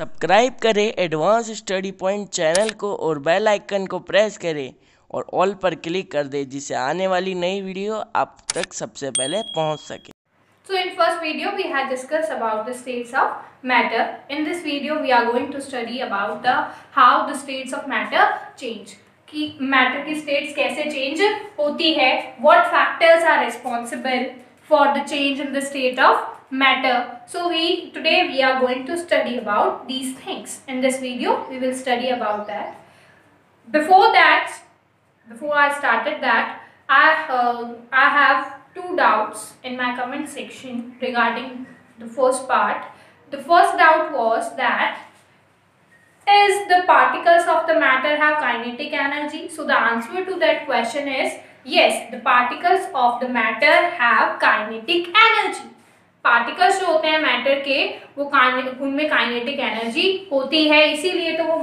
Subscribe करें advance study point channel को और बेल आइकन को प्रेस करें और ऑल पर क्लिक कर दें जिससे आने वाली नई वीडियो आप तक सबसे पहले पहुंच सके। So in first video we had discussed about the states of matter. In this video we are going to study about how the states of matter change. कि matter की states कैसे change होती है, what factors are responsible for the change in the state of matter. So today we are going to study about these things. In this video we will study about that. Before I started that, I have two doubts in my comment section regarding the first part. The first doubt was that is the particles of the matter have kinetic energy? So the answer to that question is yes, the particles of the matter have kinetic energy. Particles जो होते हैं matter के वो उनमें kinetic energy होती है, इसीलिए तो वो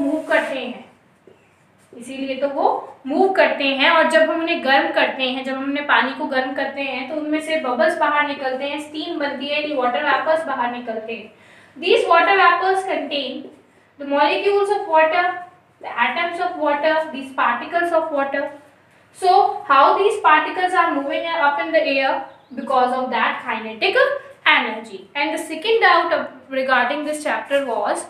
मूव करते हैं और जब हम उन्हें गर्म करते हैं, जब हम उन्हें पानी को गर्म करते हैं तो उनमें से बबल्स बाहर निकलते हैं, स्टीम बनती है, वाटर वेपर्स बाहर निकलते हैं. These water vapors contain the molecules of water, the atoms of water, these particles of water. So how these particles are moving up in the air? Because of that kinetic energy. And the second doubt regarding this chapter was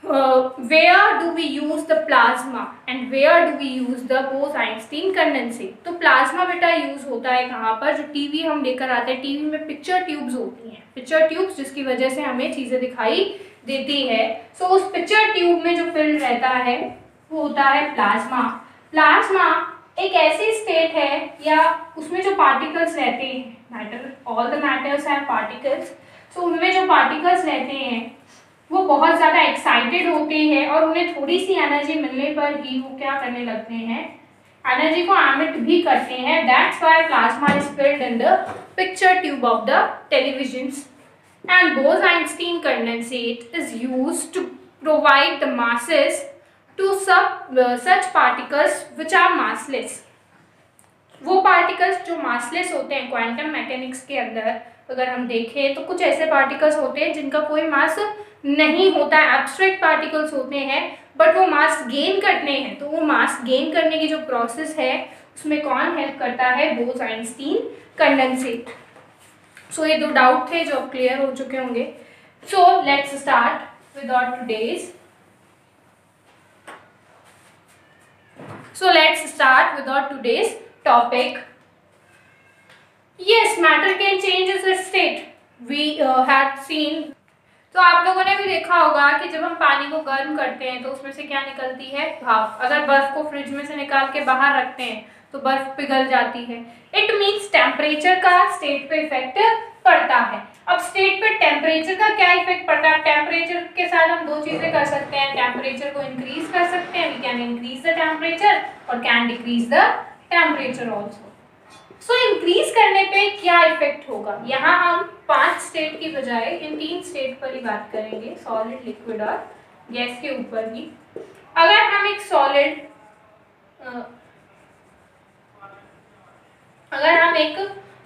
where do we use the plasma and where do we use the Bose-Einstein condensate. तो plasma बेटा use होता है कहाँ पर, जो TV हम लेकर आते हैं, टीवी में पिक्चर ट्यूब्स होती हैं, पिक्चर ट्यूब्स जिसकी वजह से हमें चीजें दिखाई देती है. सो उस पिक्चर ट्यूब में जो फिल्म रहता है वो होता है प्लाज्मा. प्लाज्मा एक ऐसी स्टेट है या उसमें जो पार्टिकल्स रहते हैं, matter all the matters have particles, so उनमें जो पार्टिकल्स रहते हैं वो बहुत ज़्यादा एक्साइटेड होते हैं और उन्हें थोड़ी सी एनर्जी मिलने पर ही वो क्या करने लगते हैं, एनर्जी को एमिट भी करते हैं. That's why plasma is filled in the picture tube of the televisions. And Bose-Einstein condensate is used to provide the masses to such particles which are massless. वो पार्टिकल्स जो मासलेस होते हैं quantum mechanics के अंदर अगर हम देखें तो कुछ ऐसे पार्टिकल्स होते हैं जिनका कोई मास नहीं होता है, एब्स्ट्रैक्ट पार्टिकल्स होते हैं, बट वो मास गेन करते हैं. तो वो मास गेन करने की जो प्रोसेस है उसमें कौन हेल्प करता है, Bose-Einstein कंडेंसेट. सो ये दो डाउट थे जो अब क्लियर हो चुके होंगे. So let's start with our today's topic. Yes, matter can change its state. We had seen. तो आप लोगों ने भी देखा होगा कि जब हम पानी को गर्म करते हैं तो उसमें से क्या निकलती है, भाप. अगर बर्फ को फ्रिज में से निकाल के बाहर रखते हैं तो बर्फ पिघल जाती है. इट मीन्स टेम्परेचर का स्टेट पे इफेक्ट पड़ता है. अब स्टेट पे टेम्परेचर का क्या इफेक्ट पड़ता है? टेम्परेचर के साथ हम दो चीजें कर सकते हैं. टेम्परेचर को इंक्रीज कर सकते हैं, we can increase the temperature, और can decrease the temperature also. So increase करने पे क्या इफेक्ट होगा? यहाँ हम 5 स्टेट की बजाय इन 3 स्टेट पर ही बात करेंगे, सॉलिड, लिक्विड और गैस के ऊपर ही. अगर हम एक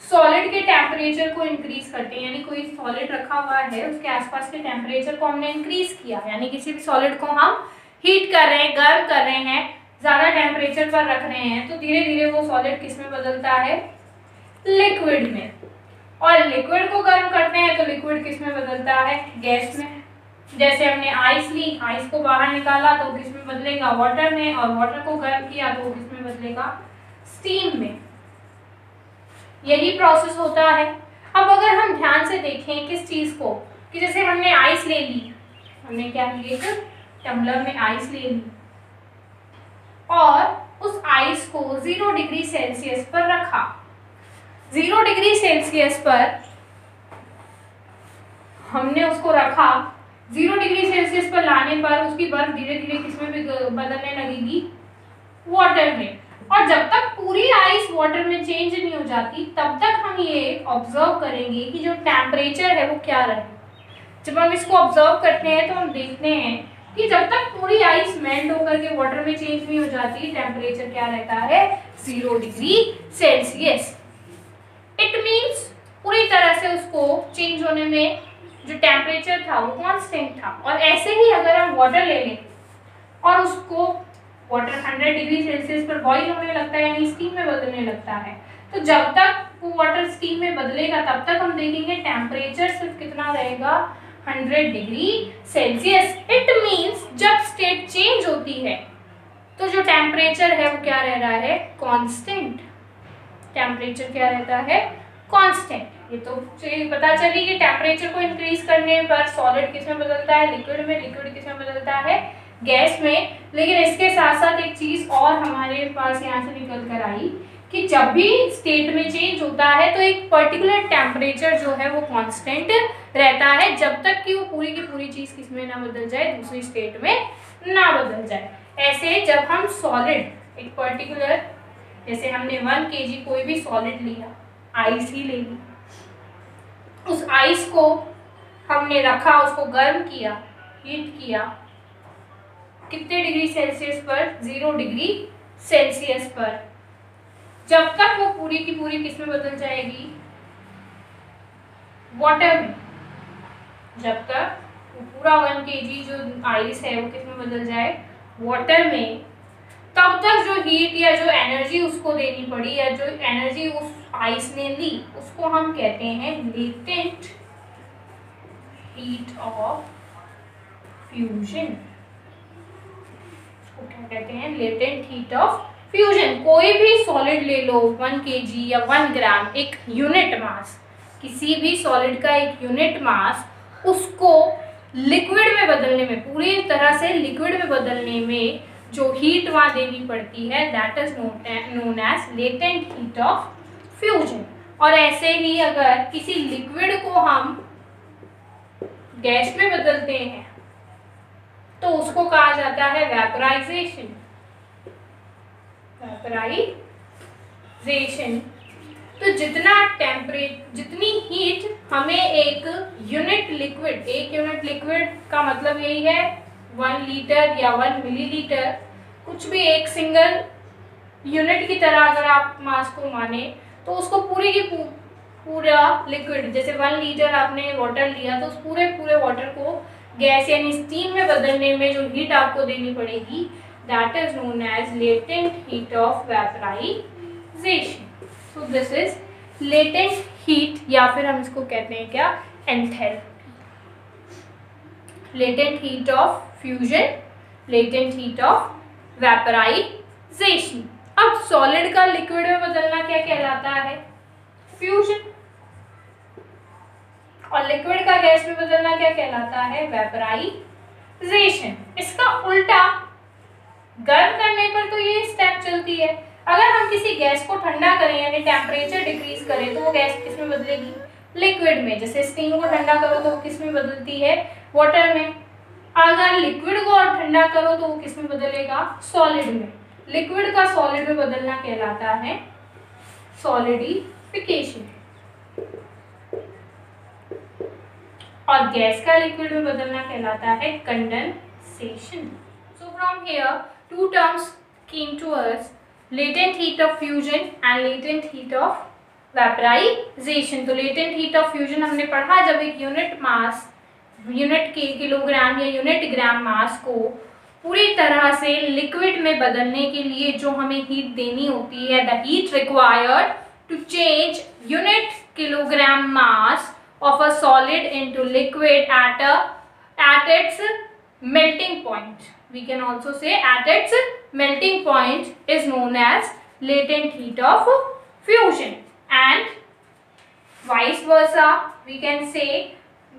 सॉलिड के टेम्परेचर को इंक्रीज करते हैं, यानी कोई सॉलिड रखा हुआ है उसके आसपास के टेम्परेचर को हमने इंक्रीज किया, यानी किसी भी सॉलिड को हम हीट कर रहे हैं, गर्म कर रहे हैं, ज्यादा टेम्परेचर पर रख रहे हैं, तो धीरे धीरे वो सॉलिड किस में बदलता है, लिक्विड में. और लिक्विड को गर्म करते हैं तो लिक्विड किस में बदलता है, गैस में. जैसे हमने आइस ली, आइस को बाहर निकाला तो किस में बदलेगा, वाटर में, और वाटर को गर्म किया तो किस में बदलेगा, स्टीम में. यही प्रोसेस होता है. अब अगर हम ध्यान से देखें किस चीज को, कि जैसे हमने आइस ले ली, हमने क्या लिया, टम्बलर में आइस ले ली और उस आइस को 0 डिग्री सेल्सियस पर रखा. 0 डिग्री सेल्सियस पर हमने उसको रखा. 0 डिग्री सेल्सियस पर लाने पर उसकी बर्फ धीरे धीरे किसमें भी बदलने लगेगी, वाटर में. और जब तक पूरी आइस वाटर में चेंज नहीं हो जाती तब तक हम ये ऑब्जर्व करेंगे कि जो टेम्परेचर है वो क्या रहे. जब हम इसको ऑब्जर्व करते हैं तो हम देखते हैं कि जब तक पूरी आइस मेल्ट होकर के वाटर में चेंज नहीं हो जाती, टेम्परेचर क्या रहता है, 0 डिग्री सेल्सियस. इट मीन्स पूरी तरह से उसको चेंज होने में जो टेम्परेचर था वो कांस्टेंट था। और ऐसे ही अगर हम वाटर ले लें और उसको वाटर 100 डिग्री सेल्सियस पर बॉईल होने लगता है यानी स्टीम में बदलने लगता है, तो जब तक वो वाटर स्टीम में बदलेगा तब तक हम देखेंगे टेम्परेचर सिर्फ कितना रहेगा 100 डिग्री सेल्सियस। इट मीन्स जब स्टेट चेंज होती है तो जो टेम्परेचर है वो क्या रह रहा है, कांस्टेंट। टेम्परेचर क्या रहता है, कांस्टेंट। ये तो पता चली कि टेम्परेचर को इंक्रीज करने पर सॉलिड किस में बदलता है, लिक्विड में, लिक्विड किस में बदलता है, गैस में। लेकिन इसके साथ साथ एक चीज और हमारे पास यहाँ से निकल कर आई कि जब भी स्टेट में चेंज होता है तो एक पर्टिकुलर टेम्परेचर जो है वो कांस्टेंट रहता है जब तक कि वो पूरी की पूरी चीज किस में ना बदल जाए, दूसरी स्टेट में ना बदल जाए। ऐसे जब हम सॉलिड एक पर्टिकुलर, जैसे हमने 1 kg कोई भी सॉलिड लिया, आइस ही ले ली, उस आइस को हमने रखा, उसको गर्म किया, हीट किया, कितने डिग्री सेल्सियस पर, 0 डिग्री सेल्सियस पर। जब तक वो पूरी की पूरी किस में बदल जाएगी, वाटर में। जब तक वो पूरा 1 kg जो आइस है वो किस में बदल जाए, वाटर में, तब तक जो हीट या जो एनर्जी उसको देनी पड़ी या जो एनर्जी उस आइस ने ली उसको हम कहते हैं लेटेंट हीट ऑफ फ्यूजन। उसको क्या कहते हैं, लेटेंट हीट ऑफ फ्यूजन। कोई भी सॉलिड ले लो, 1 kg या 1 ग्राम, एक यूनिट मास, किसी भी सॉलिड का एक यूनिट मास, उसको लिक्विड में बदलने में, पूरी तरह से लिक्विड में बदलने में जो हीट वहाँ देनी पड़ती है, that is known as latent heat of fusion. और ऐसे ही अगर किसी लिक्विड को हम गैस में बदलते हैं तो उसको कहा जाता है वेपराइजेशन। वेपराइजेशन। तो जितनी हीट हमें एक यूनिट लिक्विड का मतलब यही है 1 लीटर या 1 मिलीलीटर, कुछ भी एक सिंगल यूनिट की तरह अगर आप मास को माने, तो उसको पूरी की पूरा लिक्विड, जैसे 1 लीटर आपने वाटर लिया तो उस पूरे वाटर को गैस यानी स्टीम में बदलने में जो हीट आपको देनी पड़ेगी, that is known as latent heat of vaporisation. So this is latent heat, या फिर हम इसको कहते हैं क्या, enthalpy. Latent heat of fusion, latent heat of vaporisation. अब सॉलिड का लिक्विड में बदलना क्या कहलाता है, फ्यूजन। और लिक्विड का गैस में बदलना क्या कहलाता है, वेपराइजेशन। इसका उल्टा गर्म करने पर तो ये स्टेप चलती है। अगर हम किसी गैस को ठंडा करें यानी टेम्परेचर डिक्रीज करें तो वो गैस किस में बदलेगी, लिक्विड में। जैसे स्टीम को ठंडा करो तो वो किस में बदलती है, वाटर में। अगर लिक्विड को और ठंडा करो तो वो किस में बदलेगा, सॉलिड में। लिक्विड का सॉलिड में बदलना कहलाता है सॉलिडिफिकेशन, और गैस का लिक्विड में बदलना कहलाता है condensation. So from here two terms came to us, latent heat of fusion and latent heat of vaporization। तो latent heat of fusion हमने पढ़ा जब एक यूनिट मास, यूनिट किलोग्राम या यूनिट ग्राम मास को पूरी तरह से लिक्विड में बदलने के लिए जो हमें हीट देनी होती है, the heat required to change unit kilogram mass of a solid into liquid at its melting point. We can also say at its melting point is known as latent heat of fusion, and vice versa we can say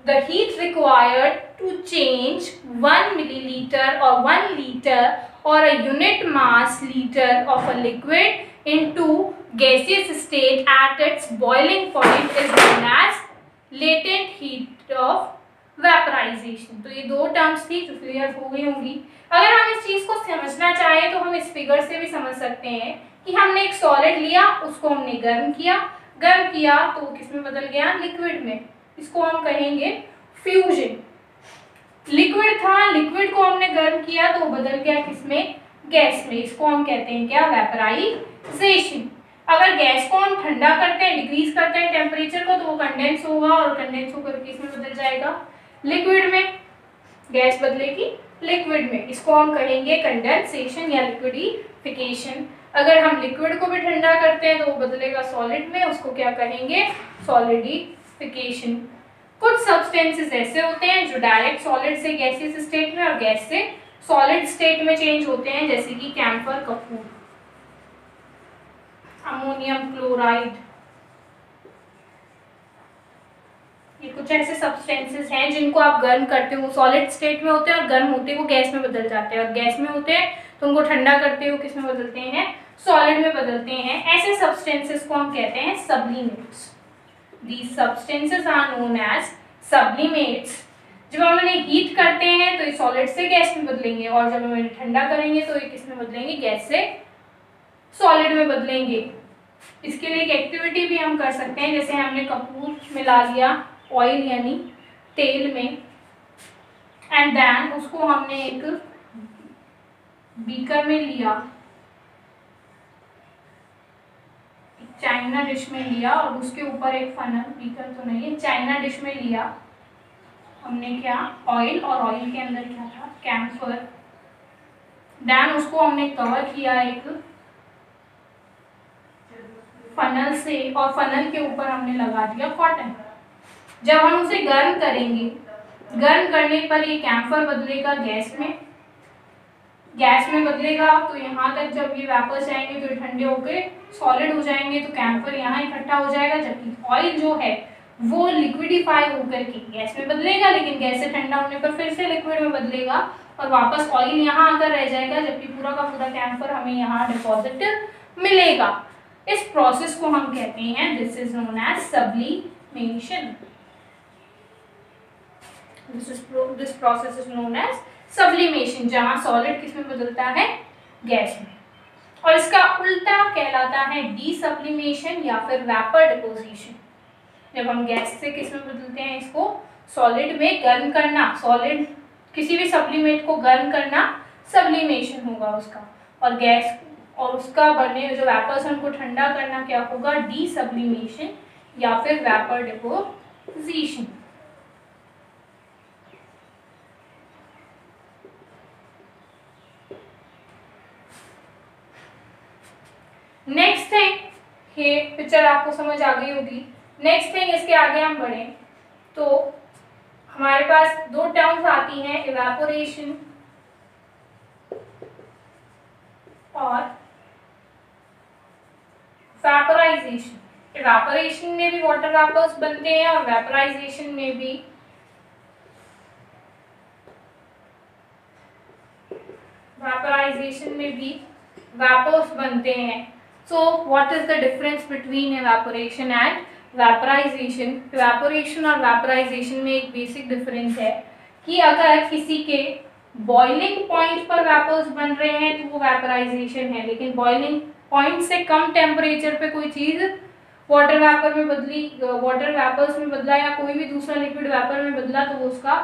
the heat required to change 1 milliliter or 1 liter or a unit mass liter of a liquid into gaseous state at its boiling point is known as latent heat of vaporisation. तो ये दो terms थी जो clear हो गई होंगी। अगर हम इस चीज को समझना चाहें तो हम इस फिगर से भी समझ सकते हैं कि हमने एक सॉलिड लिया, उसको हमने गर्म किया तो वो किस में बदल गया, लिक्विड में। इसको हम कहेंगे फ्यूजन। लिक्विड था, लिक्विड को हमने गर्म किया तो वो बदल गया किस में, गैस में। इसको हम कहते हैं क्या, वेपराइजेशन। अगर गैस को हम ठंडा करते हैं, डिक्रीज करते हैं टेम्परेचर को, तो वो कंडेंस होगा और कंडेंस होकर किसमें बदल जाएगा, लिक्विड में। गैस बदलेगी लिक्विड में, इसको हम कहेंगे कंडेंसेशन या लिक्विडिफिकेशन। अगर हम लिक्विड को भी ठंडा करते हैं तो वो बदलेगा सॉलिड में, उसको क्या कहेंगे, सॉलिडिफिकेशन। कुछ सब्सटेंसेस ऐसे होते हैं जो डायरेक्ट सॉलिड से गैसियस स्टेट में और गैस से सॉलिड स्टेट में चेंज होते हैं, जैसे कि कैम्फर कपूर, अमोनियम क्लोराइड, ये कुछ ऐसे सब्सटेंसेस हैं जिनको आप गर्म करते हो, सॉलिड स्टेट में होते हैं और गर्म होते वो गैस में बदल जाते हैं, और गैस में होते हैं तो उनको ठंडा करते हो किस में बदलते हैं, सॉलिड में बदलते हैं। ऐसे सब्सटेंसेस को हम कहते हैं सब्लिमेट्स। These substances are known as sublimates। जब हम इन्हें हीट करते हैं तो ये सॉलिड से गैस में बदलेंगे, और जब हम इन्हें ठंडा करेंगे तो ये किस में बदलेंगे, गैस से सॉलिड में बदलेंगे। इसके लिए एक एक्टिविटी भी हम कर सकते हैं, जैसे हमने कपूर मिला लिया ऑयल यानी तेल में, एंड देन उसको हमने एक बीकर में लिया, चाइना डिश में लिया, और उसके ऊपर एक फनल, बीकर तो नहीं है, चाइना डिश में लिया हमने क्या, ऑयल, और ऑयल के अंदर क्या था, कैम्फर। देन उसको हमने कवर किया एक फनल से, और फनल के ऊपर हमने लगा दिया कॉटन। जब हम उसे गर्म करेंगे, गर्म करने पर ये कैम्फर बदलेगा गैस में, गैस में बदलेगा तो यहाँ तक जब ये वापस जाएंगे तो ठंडे होके सॉलिड हो जाएंगे, तो कैम्फर यहाँ इकट्ठा हो जाएगा, जबकि ऑयल जो है वो लिक्विडिफाई होकर के गैस में बदलेगा, लेकिन गैस से ठंडा होने पर फिर से लिक्विड में बदलेगा और वापस ऑयल यहाँ आकर रह जाएगा, जबकि पूरा का पूरा कैम्फर हमें यहाँ डिपॉजिट मिलेगा। इस प्रोसेस को हम कहते हैं, this is known as sublimation. This process is known as sublimation, जहां सॉलिड किस में बदलता है, गैस में। और इसका उल्टा कहलाता है डीसब्लिमेशन या फिर वेपर डिपोजिशन। जब हम गैस से किस में बदलते हैं, इसको सॉलिड में गर्म करना, सॉलिड किसी भी सप्लीमेंट को गर्म करना सब्लिमेशन होगा उसका, और गैस और उसका बने जो वेपर्स हैं उनको ठंडा करना क्या होगा, डीसब्लिमेशन या फिर वेपर डिपोजिशन। नेक्स्ट थिंग, ये पिक्चर आपको समझ आ गई होगी। नेक्स्ट थिंग, इसके आगे हम बढ़े तो हमारे पास दो टर्म्स आती हैं, इवेपोरेशन और वेपराइजेशन। इवेपोरेशन में भी वाटर वेपर्स बनते हैं और वेपराइजेशन में भी वेपर्स बनते हैं। So what is the difference between evaporation and vaporization? Evaporation और vaporization में एक बेसिक डिफरेंस है कि अगर किसी के बॉइलिंग पॉइंट पर वेपर्स बन रहे हैं तो वो वेपराइजेशन है, लेकिन बॉइलिंग पॉइंट से कम टेम्परेचर पे कोई चीज़ वाटर वेपर में बदली, वाटर वेपर्स में बदला या कोई भी दूसरा लिक्विड वेपर में बदला तो वो उसका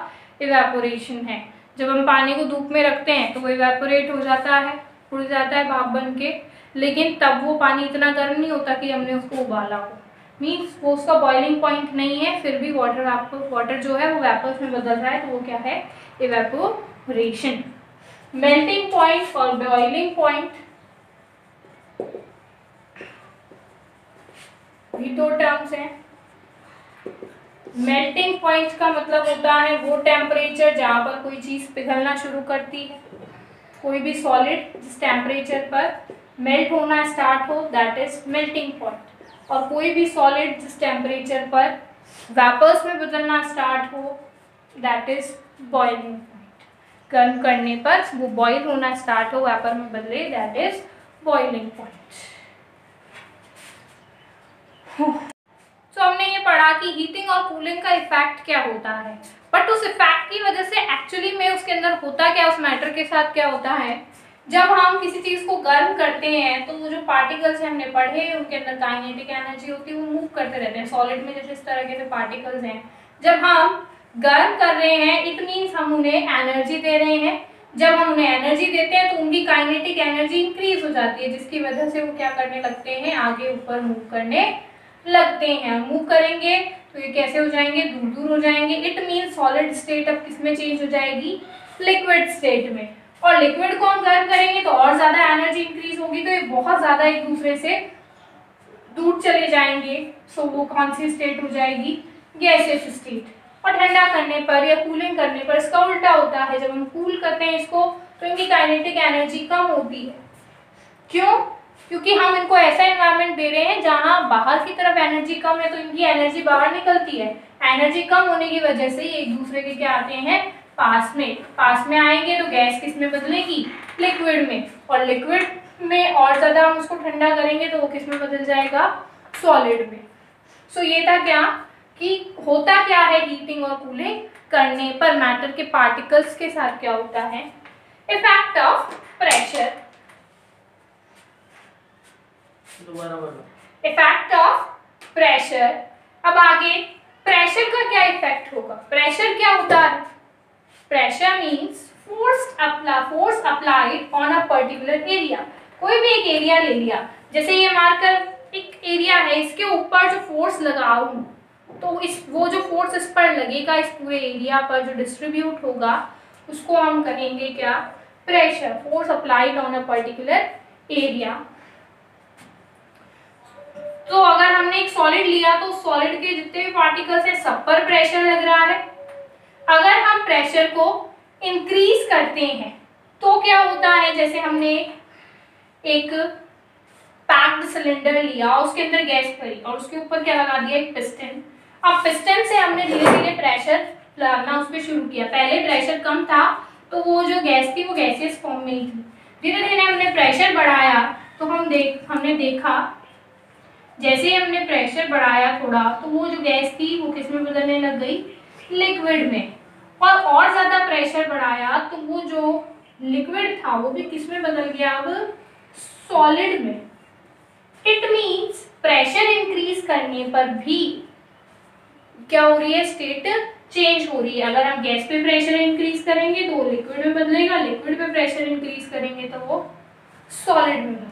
इवेपोरेशन है। जब हम पानी को धूप में रखते हैं तो वो इवेपोरेट हो जाता है, उड़ जाता है भाप बन के, लेकिन तब वो पानी इतना गर्म नहीं होता कि हमने उसको उबाला हो, मीन्स वो उसका बॉइलिंग पॉइंट नहीं है, फिर भी वाटर जो है वो वेपर्स में बदल रहा है, तो वो क्या है, इवेपोरेशन। मेल्टिंग पॉइंट और बॉइलिंग पॉइंट भी दो टर्म्स हैं। मेल्टिंग पॉइंट का मतलब होता है वो टेम्परेचर जहाँ पर कोई चीज़ पिघलना शुरू करती है, कोई भी सॉलिड जिस टेम्परेचर पर मेल्ट होना स्टार्ट हो, दैट इज मेल्टिंग पॉइंट। और कोई भी सॉलिड जिस टेम्परेचर पर वेपर्स में बदलना स्टार्ट हो, दैट इज बॉइलिंग पॉइंट। गर्म करने पर वो बॉइल होना स्टार्ट हो, वेपर में बदले, दैट इज बॉइलिंग पॉइंट। तो हमने ये पढ़ा कि हीटिंग और कूलिंग का इफेक्ट क्या होता है, बट उस इफेक्ट की वजह से एक्चुअली में उसके अंदर होता क्या, उस मैटर के साथ क्या होता है, जब हम किसी चीज़ को गर्म करते हैं तो वो जो पार्टिकल्स हमने पढ़े उनके अंदर काइनेटिक एनर्जी होती है, वो मूव करते रहते हैं। सॉलिड में जैसे इस तरह के पार्टिकल्स हैं, जब हम गर्म कर रहे हैं इट मीन्स हम उन्हें एनर्जी दे रहे हैं, जब हम उन्हें एनर्जी देते हैं तो उनकी काइनेटिक एनर्जी इंक्रीज हो जाती है, जिसकी वजह से वो क्या करने लगते हैं, आगे ऊपर मूव करने लगते हैं। मूव करेंगे तो ये कैसे हो जाएंगे, दूर दूर हो जाएंगे। इट मीन सॉलिड स्टेट अब किस में चेंज हो जाएगी, लिक्विड स्टेट में। और लिक्विड को हम गर्म करेंगे तो और ज्यादा एनर्जी इंक्रीज होगी, तो ये बहुत ज्यादा एक दूसरे से दूर चले जाएंगे। सो वो कौन सी स्टेट हो जाएगी, गैसियस स्टेट। और ठंडा करने पर या कूलिंग करने पर इसका उल्टा होता है। जब हम कूल करते हैं इसको तो इनकी काइनेटिक एनर्जी कम होती है। क्यों, क्योंकि हम इनको ऐसा एनवायरनमेंट दे रहे हैं जहां बाहर की तरफ एनर्जी कम है, तो इनकी एनर्जी बाहर निकलती है। एनर्जी कम होने की वजह से ये एक दूसरे के क्या आते हैं, पास में आएंगे तो गैस किस में बदलेगी, लिक्विड में। और लिक्विड में और ज्यादा हम उसको ठंडा करेंगे तो वो किस में बदल जाएगा, सॉलिड में। सो ये था क्या कि होता क्या है हीटिंग और कूलिंग करने पर मैटर के पार्टिकल्स के साथ क्या होता है, effect of pressure. Effect of pressure. अब आगे प्रेशर का क्या इफेक्ट होगा, प्रेशर क्या होता है, pressure means force applied on a particular area. कोई भी एक एरिया ले लिया, जैसे ये मार्कर एक एरिया है, इसके ऊपर जो फोर्स लगाऊं तो वो जो फोर्स इस पर लगेगा, इस पूरे एरिया पर जो डिस्ट्रीब्यूट होगा, उसको हम कहेंगे क्या, pressure. Force applied on a particular area. तो अगर हमने एक सॉलिड लिया तो सॉलिड के जितने भी पार्टिकल्स हैं सब पर प्रेशर लग रहा है। अगर हम प्रेशर को इंक्रीज करते हैं तो क्या होता है, जैसे हमने एक पैक्ड सिलेंडर लिया, उसके अंदर गैस भरी और उसके ऊपर क्या लगा दिया, एक पिस्टन। अब पिस्टन से हमने धीरे धीरे प्रेशर लगाना उस पर शुरू किया। पहले प्रेशर कम था तो वो जो गैस थी वो गैसियस फॉर्म में ही थी। धीरे धीरे हमने प्रेशर बढ़ाया तो हमने देखा जैसे ही हमने प्रेशर बढ़ाया थोड़ा तो वो जो गैस थी वो किस में बदलने लग गई, लिक्विड में। और ज्यादा प्रेशर बढ़ाया तो वो जो लिक्विड था वो भी किस में बदल गया, अब सॉलिड में। इट मीन्स प्रेशर इंक्रीज करने पर भी क्या हो रही है, स्टेट चेंज हो रही है। अगर हम गैस पे प्रेशर इंक्रीज करेंगे तो वो लिक्विड में बदलेगा, लिक्विड पे प्रेशर इंक्रीज करेंगे तो वो सॉलिड में बदलेगा।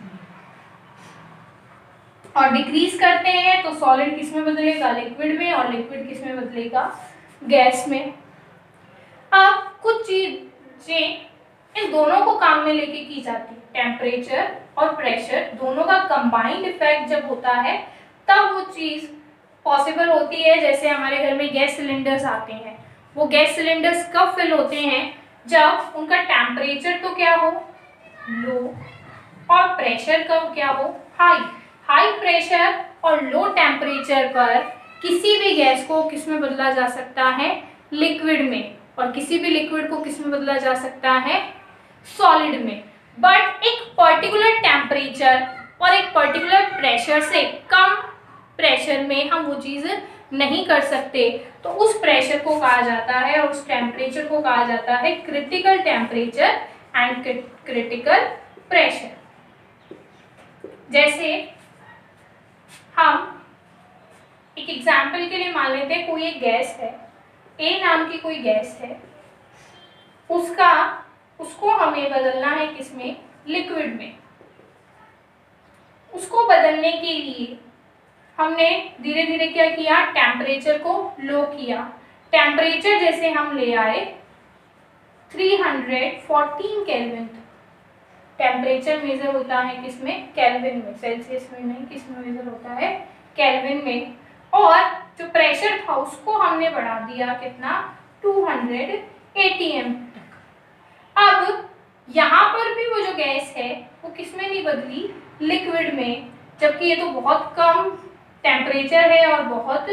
और डिक्रीज करते हैं तो सॉलिड किस में बदलेगा, लिक्विड में, और लिक्विड किस में बदलेगा, गैस में। अब कुछ चीजें इन दोनों को काम में लेके की जाती है, टेम्परेचर और प्रेशर दोनों का कंबाइंड इफेक्ट जब होता है तब वो चीज पॉसिबल होती है। जैसे हमारे घर में गैस सिलेंडर्स आते हैं, वो गैस सिलेंडर्स कब फिल होते हैं, जब उनका टेम्परेचर तो क्या हो, लो, और प्रेशर कब क्या हो, हाई प्रेशर और लो टेम्परेचर पर किसी भी गैस को किस में बदला जा सकता है, लिक्विड में, और किसी भी लिक्विड को किस में बदला जा सकता है, सॉलिड में। बट एक पर्टिकुलर टेम्परेचर और एक पर्टिकुलर प्रेशर से कम प्रेशर में हम वो चीज़ नहीं कर सकते, तो उस प्रेशर को कहा जाता है और उस टेम्परेचर को कहा जाता है critical temperature and critical pressure. जैसे हम एक एग्जाम्पल के लिए मान लेते हैं कोई एक गैस है, ए नाम की कोई गैस है, उसको हमें बदलना है किसमें, लिक्विड में। उसको बदलने के लिए हमने धीरे धीरे क्या किया, टेम्परेचर को लो किया। टेम्परेचर जैसे हम ले आए 314 केल्विन। टेम्परेचर मेजर होता है किसमें, केल्विन में, सेल्सियस में नहीं, किसमें मेजर होता है, केल्विन में। और जो प्रेशर था उसको हमने बढ़ा दिया कितना, 200 atm तक। अब यहाँ पर भी वो जो गैस है वो किसमें नहीं बदली, लिक्विड में, जबकि ये तो बहुत कम टेम्परेचर है और बहुत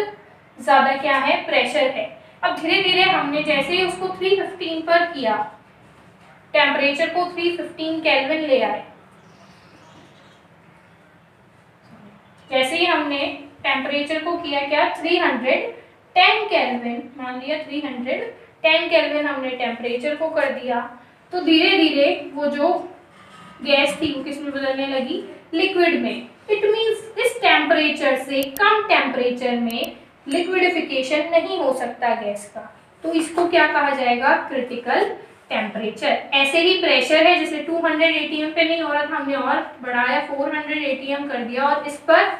ज़्यादा क्या है, प्रेशर है। अब धीरे धीरे हमने जैसे ही उसको 315 पर किया, टेम्परेचर को 315 केल्विन ले आए, जैसे ही हमने टेम्परेचर को किया क्या, 310 केल्विन, मान लिया 310 केल्विन हमने टेम्परेचर को कर दिया, तो धीरे धीरे वो जो गैस थी वो किस में बदलने लगी, लिक्विड में। इट मीन्स इस टेम्परेचर से कम टेम्परेचर में लिक्विडिफिकेशन नहीं हो सकता गैस का, तो इसको क्या कहा जाएगा, क्रिटिकल टेम्परेचर। ऐसे ही प्रेशर है, जैसे 200 atm पे नहीं हो रहा था, हमने और बढ़ाया 400 atm कर दिया और इस पर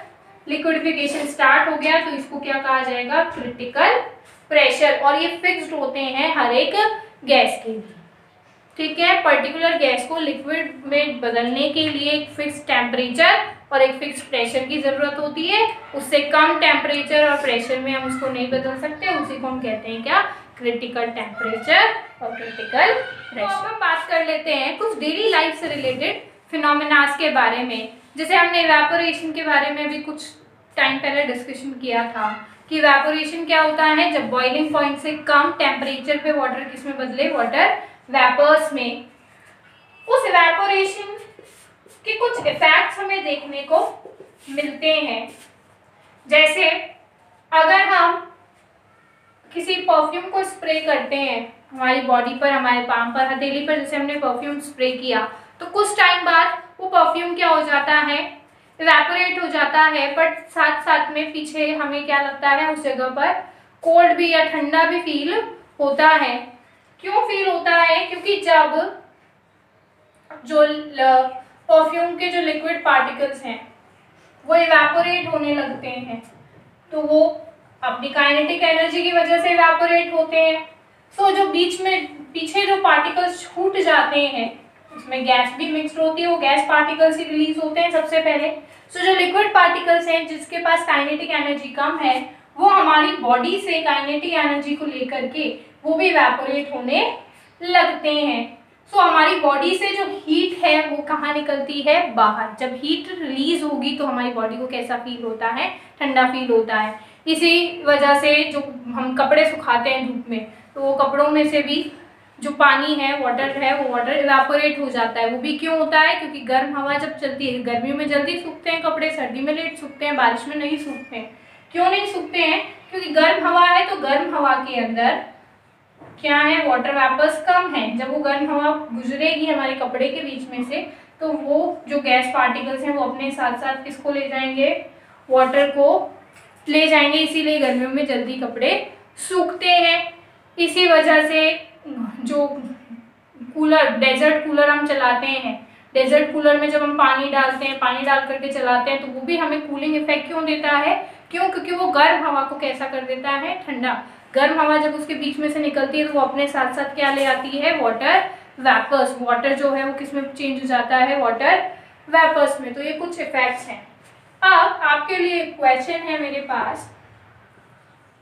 लिक्विडिफिकेशन स्टार्ट हो गया, तो इसको क्या कहा जाएगा, क्रिटिकल प्रेशर। और ये फिक्स्ड होते हैं हर एक गैस के लिए, ठीक है। पर्टिकुलर गैस को लिक्विड में बदलने के लिए एक फिक्स टेम्परेचर और एक फिक्स प्रेशर की जरूरत होती है। उससे कम टेम्परेचर और प्रेशर में हम उसको नहीं बदल सकते, उसी को हम कहते हैं क्या, क्रिटिकल टेम्परेचर और क्रिटिकल प्रेशर। अब हम बात कर लेते हैं कुछ डेली लाइफ से रिलेटेड फिनोमेनास के बारे में। जैसे हमने इवेपोरेशन के बारे में भी कुछ टाइम पहले डिस्कशन किया था कि इवेपोरेशन क्या होता है, जब बॉइलिंग पॉइंट से कम टेम्परेचर पे वाटर किसमें बदले, वाटर वेपर्स में। उस इवेपोरेशन के कुछ इफेक्ट्स हमें देखने को मिलते हैं। जैसे अगर हम किसी परफ्यूम को स्प्रे करते हैं हमारी बॉडी पर, हमारे पाम पर, हथेली पर, जैसे हमने परफ्यूम स्प्रे किया, तो कुछ टाइम बाद वो परफ्यूम क्या हो जाता है, इवेपोरेट हो जाता है। बट साथ साथ में पीछे हमें क्या लगता है, उस जगह पर कोल्ड भी या ठंडा भी फील होता है। क्यों फील होता है, क्योंकि जब जो परफ्यूम के जो लिक्विड पार्टिकल्स हैं वो इवेपोरेट होने लगते हैं, तो वो अपनी काइनेटिक एनर्जी की वजह से इवेपोरेट होते हैं। सो जो बीच में पीछे जो पार्टिकल्स छूट जाते हैं, उसमें गैस भी मिक्सड होती है, वो गैस पार्टिकल्स ही रिलीज होते हैं सबसे पहले। सो जो लिक्विड पार्टिकल्स हैं जिसके पास काइनेटिक एनर्जी कम है, वो हमारी बॉडी से काइनेटिक एनर्जी को लेकर के वो भी इवेपोरेट होने लगते हैं। सो हमारी बॉडी से जो हीट है वो कहाँ निकलती है, बाहर। जब हीट रिलीज होगी तो हमारी बॉडी को कैसा फील होता है, ठंडा फील होता है। इसी वजह से जो हम कपड़े सुखाते हैं धूप में, तो वो कपड़ों में से भी जो पानी है, वाटर है, वो वाटर इवेपोरेट हो जाता है। वो भी क्यों होता है, क्योंकि गर्म हवा जब चलती है, गर्मियों में जल्दी सूखते हैं कपड़े, सर्दी में लेट सूखते हैं, बारिश में नहीं सूखते हैं। क्यों नहीं सूखते हैं, क्योंकि गर्म हवा है, तो गर्म हवा के अंदर क्या है, वाटर वेपर्स कम है। जब वो गर्म हवा गुजरेगी हमारे कपड़े के बीच में से, तो वो जो गैस पार्टिकल्स हैं वो अपने साथ साथ किसको ले जाएंगे, वाटर को ले जाएंगे। इसीलिए गर्मियों में जल्दी कपड़े सूखते हैं। इसी वजह से जो कूलर, डेजर्ट कूलर हम चलाते हैं, डेजर्ट कूलर में जब हम पानी डालते हैं, पानी डाल करके चलाते हैं, तो वो भी हमें कूलिंग इफेक्ट क्यों देता है, क्यों, क्योंकि वो गर्म हवा को कैसा कर देता है, ठंडा। गर्म हवा जब उसके बीच में से निकलती है तो वो अपने साथ साथ क्या ले आती है, वाटर वेपर्स। वाटर जो है वो किस में चेंज हो जाता है, वाटर वेपर्स में। तो ये कुछ इफेक्ट्स हैं। अब आपके लिए क्वेश्चन है मेरे पास,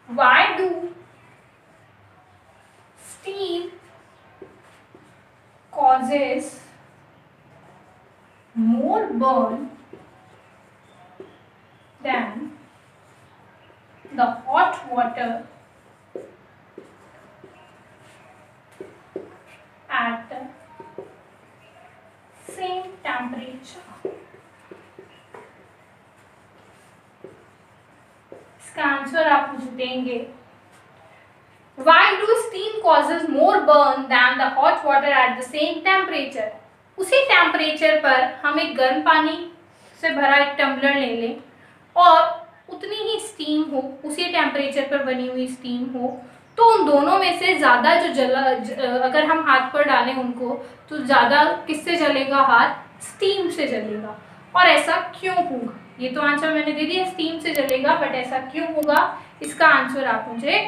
why do steam causes more burn than the hot water at the same temperature? इसका आंसर आप मुझे देंगे। Why do steam causes more burn than the hot water at the same temperature? उसी टेम्परेचर पर हम एक गर्म पानी से भरा एक टम्बलर ले लें और उतनी ही स्टीम हो, उसी टेम्परेचर पर बनी हुई स्टीम हो, तो उन दोनों में से ज़्यादा जो अगर हम हाथ पर डालें उनको, तो ज़्यादा किससे जलेगा, हाथ, स्टीम से जलेगा। और ऐसा क्यों होगा, ये तो आंसर मैंने दे दिया, स्टीम से जलेगा, बट ऐसा क्यों होगा, इसका आंसर आप मुझे